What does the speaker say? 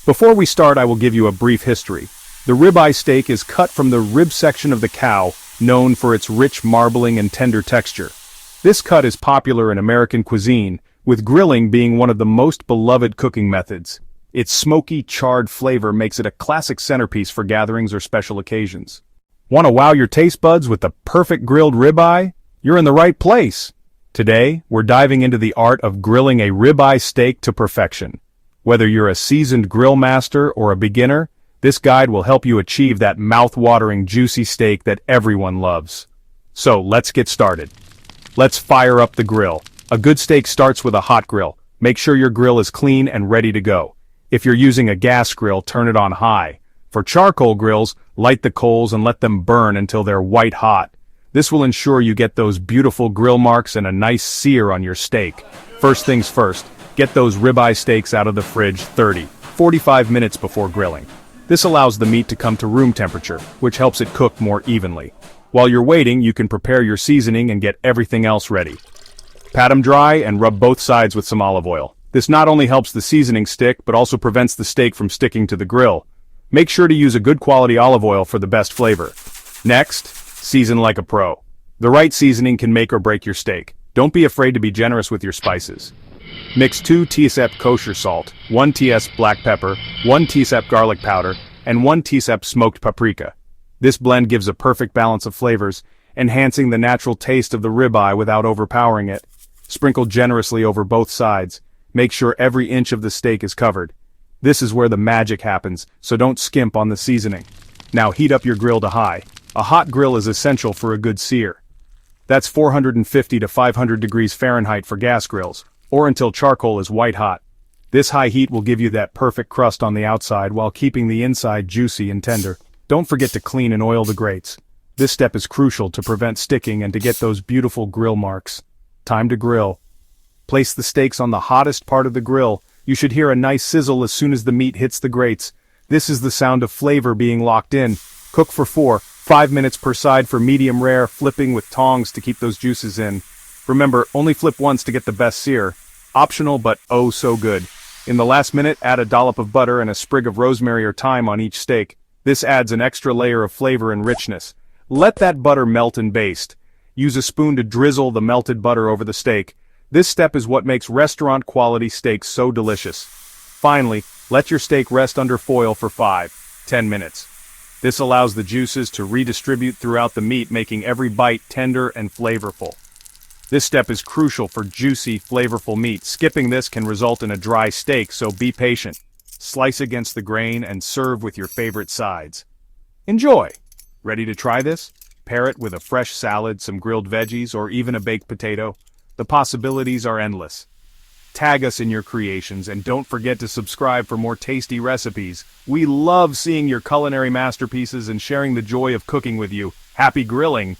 Before we start, I will give you a brief history. The ribeye steak is cut from the rib section of the cow, known for its rich marbling and tender texture. This cut is popular in American cuisine, with grilling being one of the most beloved cooking methods. Its smoky, charred flavor makes it a classic centerpiece for gatherings or special occasions. Want to wow your taste buds with the perfect grilled ribeye? You're in the right place! Today, we're diving into the art of grilling a ribeye steak to perfection. Whether you're a seasoned grill master or a beginner, this guide will help you achieve that mouth-watering juicy steak that everyone loves. So, let's get started. Let's fire up the grill. A good steak starts with a hot grill. Make sure your grill is clean and ready to go. If you're using a gas grill, turn it on high. For charcoal grills, light the coals and let them burn until they're white hot. This will ensure you get those beautiful grill marks and a nice sear on your steak. First things first, get those ribeye steaks out of the fridge 30-45 minutes before grilling. This allows the meat to come to room temperature, which helps it cook more evenly. While you're waiting, you can prepare your seasoning and get everything else ready. Pat them dry and rub both sides with some olive oil. This not only helps the seasoning stick, but also prevents the steak from sticking to the grill. Make sure to use a good quality olive oil for the best flavor. Next, season like a pro. The right seasoning can make or break your steak. Don't be afraid to be generous with your spices. Mix 2 tbsp kosher salt, 1 tbsp black pepper, 1 tbsp garlic powder, and 1 tbsp smoked paprika. This blend gives a perfect balance of flavors, enhancing the natural taste of the ribeye without overpowering it. Sprinkle generously over both sides. Make sure every inch of the steak is covered. This is where the magic happens, so don't skimp on the seasoning. Now heat up your grill to high. A hot grill is essential for a good sear. That's 450 to 500 degrees Fahrenheit for gas grills, or until charcoal is white hot. This high heat will give you that perfect crust on the outside while keeping the inside juicy and tender. Don't forget to clean and oil the grates. This step is crucial to prevent sticking and to get those beautiful grill marks. Time to grill. Place the steaks on the hottest part of the grill. You should hear a nice sizzle as soon as the meat hits the grates. This is the sound of flavor being locked in. Cook for 4-5 minutes per side for medium rare, flipping with tongs to keep those juices in. Remember, only flip once to get the best sear. Optional, but oh so good. In the last minute, add a dollop of butter and a sprig of rosemary or thyme on each steak. This adds an extra layer of flavor and richness. Let that butter melt and baste. Use a spoon to drizzle the melted butter over the steak. This step is what makes restaurant-quality steaks so delicious. Finally, let your steak rest under foil for 5-10 minutes. This allows the juices to redistribute throughout the meat, making every bite tender and flavorful. This step is crucial for juicy, flavorful meat. Skipping this can result in a dry steak, so be patient. Slice against the grain and serve with your favorite sides. Enjoy! Ready to try this? Pair it with a fresh salad, some grilled veggies, or even a baked potato. The possibilities are endless. Tag us in your creations and don't forget to subscribe for more tasty recipes. We love seeing your culinary masterpieces and sharing the joy of cooking with you. Happy grilling!